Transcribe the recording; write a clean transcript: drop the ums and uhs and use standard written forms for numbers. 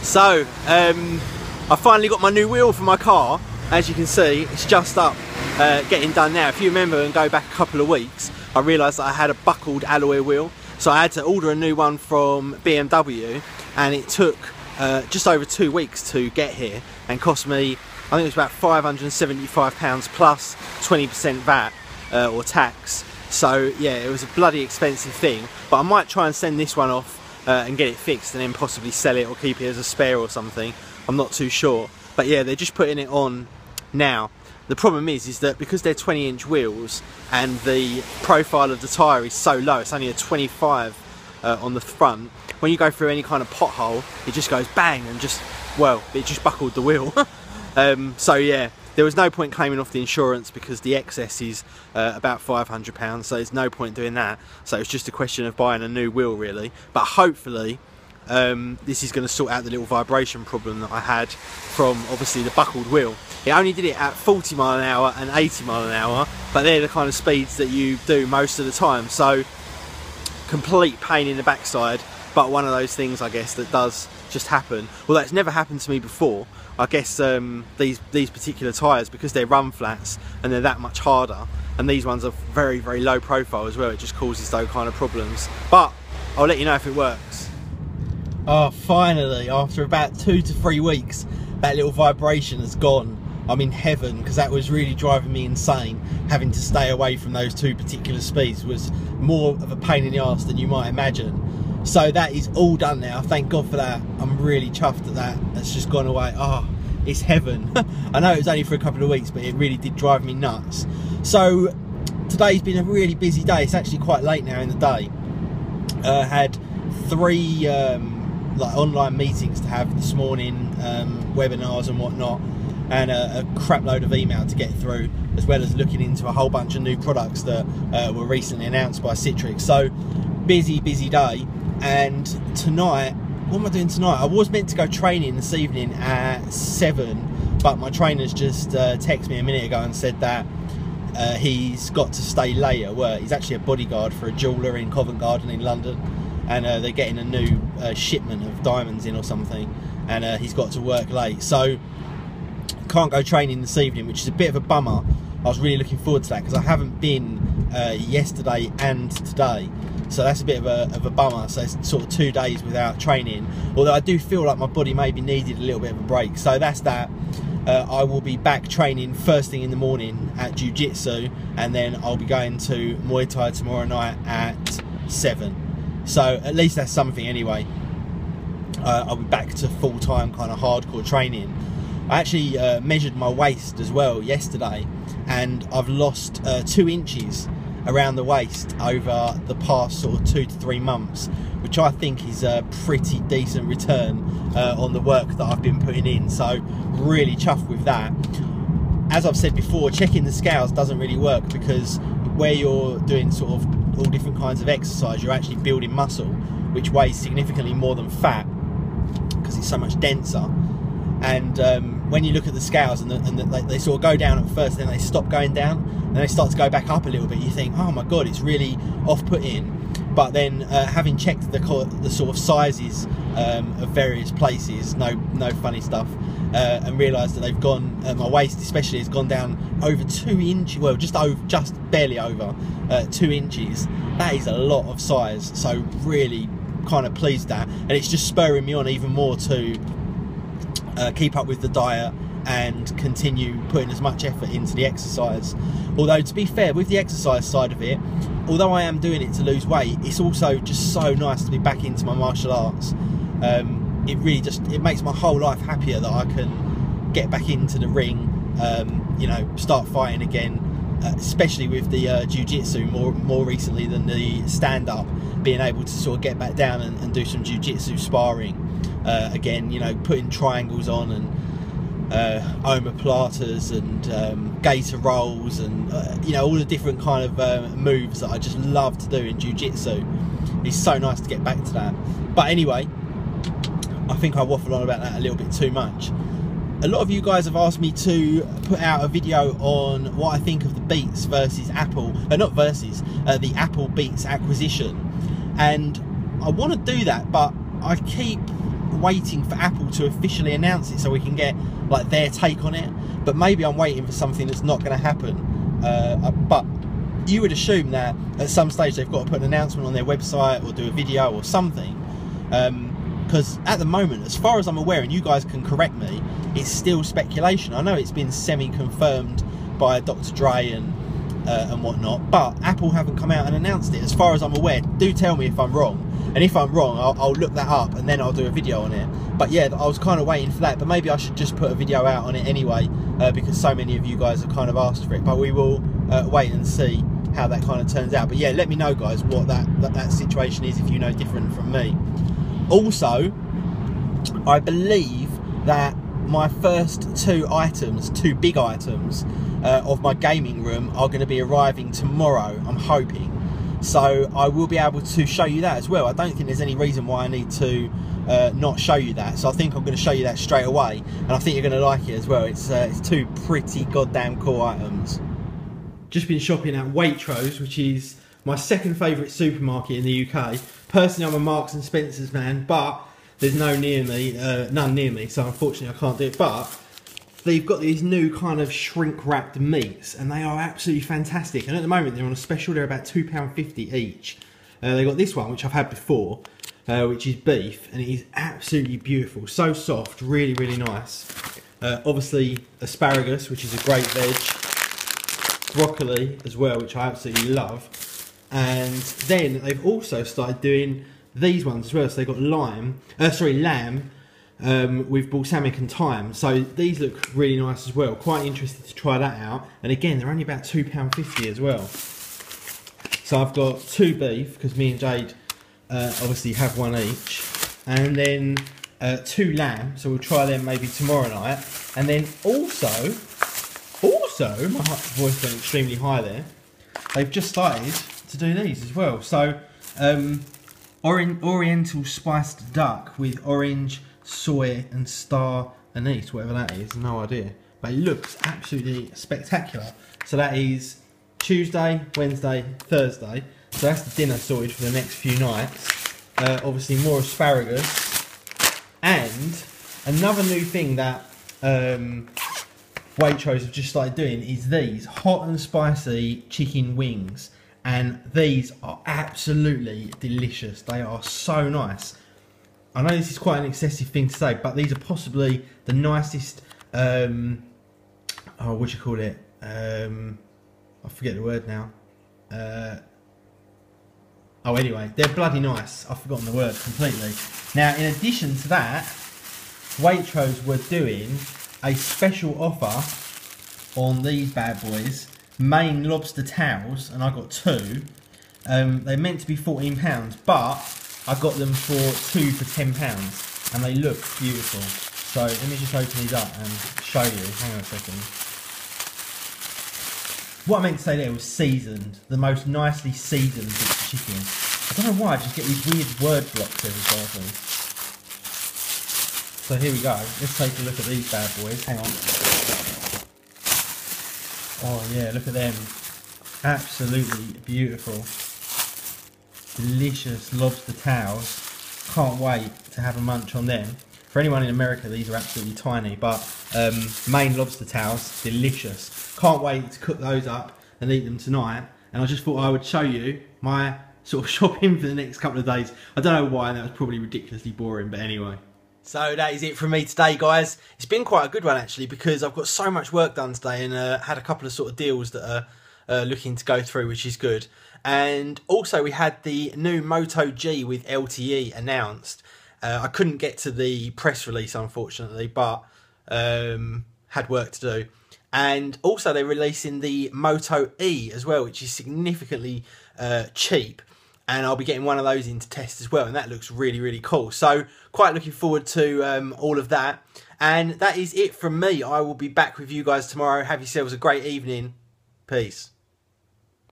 So, I finally got my new wheel for my car. As you can see, it's just up, getting done now. If you remember and go back a couple of weeks, I realised that I had a buckled alloy wheel. So I had to order a new one from BMW, and it took just over 2 weeks to get here and cost me, I think it was about £575 plus 20% VAT or tax. So yeah, it was a bloody expensive thing, but I might try and send this one off and get it fixed and then possibly sell it or keep it as a spare or something. I'm not too sure, but yeah, they're just putting it on now. The problem is that because they're 20-inch wheels and the profile of the tyre is so low, it's only a 25 on the front, when you go through any kind of pothole, it just goes bang and just, well, it just buckled the wheel. So yeah, there was no point claiming off the insurance because the excess is about £500, so there's no point doing that. So it's just a question of buying a new wheel really. But hopefully this is going to sort out the little vibration problem that I had from obviously the buckled wheel. It only did it at 40 mile an hour and 80 mile an hour, but they're the kind of speeds that you do most of the time. So complete pain in the backside, but one of those things I guess that does just happen. Well, that's never happened to me before. I guess these particular tyres, because they're run flats and they're that much harder, and these ones are very, very low profile as well, it just causes those kind of problems. But I'll let you know if it works. Oh, finally, after about 2 to 3 weeks, that little vibration has gone. I'm in heaven, because that was really driving me insane. Having to stay away from those two particular speeds was more of a pain in the arse than you might imagine. So that is all done now, thank God for that. I'm really chuffed at that. It's just gone away. Oh, it's heaven. I know it was only for a couple of weeks, but it really did drive me nuts. So today's been a really busy day. It's actually quite late now in the day. Had 3 like online meetings to have this morning, webinars and whatnot, and a crap load of email to get through, as well as looking into a whole bunch of new products that were recently announced by Citrix. So busy day. And tonight, what am I doing tonight? I was meant to go training this evening at 7, but my trainer's just texted me a minute ago and said that he's got to stay later. Well, he's actually a bodyguard for a jeweller in Covent Garden in London, and they're getting a new shipment of diamonds in or something, and he's got to work late, so can't go training this evening, which is a bit of a bummer. I was really looking forward to that because I haven't been yesterday and today, so that's a bit of a bummer. So it's sort of 2 days without training, although I do feel like my body maybe needed a little bit of a break. So that's that. I will be back training first thing in the morning at Jiu-Jitsu, and then I'll be going to Muay Thai tomorrow night at 7. So at least that's something anyway. I'll be back to full-time kind of hardcore training. I actually measured my waist as well yesterday, and I've lost 2 inches around the waist over the past sort of 2 to 3 months, which I think is a pretty decent return on the work that I've been putting in. So really chuffed with that. As I've said before, checking the scales doesn't really work, because where you're doing sort of all different kinds of exercise, you're actually building muscle, which weighs significantly more than fat because it's so much denser. And when you look at the scales and they sort of go down at first, then they stop going down, and they start to go back up a little bit, you think, oh my god, it's really off-putting. But then having checked the sort of sizes of various places, no funny stuff, and realised that they've gone, my waist especially has gone down over 2 inches, well just barely over 2 inches. That is a lot of size, so really kind of pleased that, and it's just spurring me on even more to keep up with the diet and continue putting as much effort into the exercise. Although, to be fair, with the exercise side of it, although I am doing it to lose weight, it's also just so nice to be back into my martial arts. It really it makes my whole life happier that I can get back into the ring, you know, start fighting again, especially with the jiu-jitsu more recently than the stand-up, being able to sort of get back down and do some jiu-jitsu sparring again, you know, putting triangles on and omoplatas and gator rolls and you know, all the different kind of moves that I just love to do in jiu-jitsu. It's so nice to get back to that. But anyway, I think I waffle on about that a little bit too much. A lot of you guys have asked me to put out a video on what I think of the Beats versus Apple, the Apple Beats acquisition, and I want to do that, but I keep waiting for Apple to officially announce it so we can get like their take on it. But maybe I'm waiting for something that's not going to happen. But you would assume that at some stage they've got to put an announcement on their website or do a video or something. Because at the moment, as far as I'm aware, and you guys can correct me, it's still speculation. I know it's been semi-confirmed by Dr. Dre and whatnot, but Apple haven't come out and announced it. As far as I'm aware, do tell me if I'm wrong. And if I'm wrong, I'll look that up and then I'll do a video on it. But yeah, I was kind of waiting for that, but maybe I should just put a video out on it anyway, because so many of you guys have kind of asked for it. But we will wait and see how that kind of turns out. But yeah, let me know, guys, what that situation is if you know different from me. Also, I believe that my first two big items of my gaming room are going to be arriving tomorrow, I'm hoping. So I will be able to show you that as well. I don't think there's any reason why I need to not show you that. So I think I'm going to show you that straight away, and I think you're going to like it as well. It's two pretty goddamn cool items. Just been shopping at Waitrose, which is my second favourite supermarket in the UK. Personally, I'm a Marks and Spencer's man, but there's none near me, so unfortunately I can't do it. But they've got these new kind of shrink wrapped meats, and they are absolutely fantastic. And at the moment they're on a special. They're about £2.50 each. They got this one, which I've had before, which is beef, and it is absolutely beautiful. So soft, really, really nice. Obviously asparagus, which is a great veg. Broccoli as well, which I absolutely love. And then they've also started doing these ones as well. So they've got lamb with balsamic and thyme. So these look really nice as well. Quite interested to try that out. And again, they're only about £2.50 as well. So I've got two beef, because me and Jade obviously have one each. And then two lamb, so we'll try them maybe tomorrow night. And then also, my voice went extremely high there. They've just started to do these as well. So Oriental spiced duck with orange, soy and star anise, whatever that is, no idea. But it looks absolutely spectacular. So that is Tuesday, Wednesday, Thursday. So that's the dinner sorted for the next few nights. Obviously more asparagus. And another new thing that Waitrose have just started doing is these hot and spicy chicken wings. And these are absolutely delicious. They are so nice. I know this is quite an excessive thing to say, but these are possibly the nicest, what do you call it? I forget the word now. Anyway, they're bloody nice. I've forgotten the word completely. Now, in addition to that, Waitrose were doing a special offer on these bad boys. Maine lobster towels, and I got two. They're meant to be £14, but I got them for two for £10, and they look beautiful. So let me just open these up and show you. Hang on a second. What I meant to say there was seasoned, the most nicely seasoned bits of chicken. I don't know why, I just get these weird word blocks every so often. So here we go. Let's take a look at these bad boys. Hang on. Oh yeah, look at them. Absolutely beautiful. Delicious lobster towels. Can't wait to have a munch on them. For anyone in America, these are absolutely tiny, but Maine lobster towels, delicious. Can't wait to cook those up and eat them tonight. And I just thought I would show you my sort of shopping for the next couple of days. I don't know why, that was probably ridiculously boring, but anyway. So that is it from me today, guys. It's been quite a good one actually, because I've got so much work done today, and had a couple of sort of deals that are looking to go through, which is good. And also we had the new Moto G with LTE announced. I couldn't get to the press release unfortunately, but had work to do. And also they're releasing the Moto E as well, which is significantly cheap. And I'll be getting one of those in to test as well, and that looks really, really cool. So quite looking forward to all of that. And that is it from me. I will be back with you guys tomorrow. Have yourselves a great evening. Peace.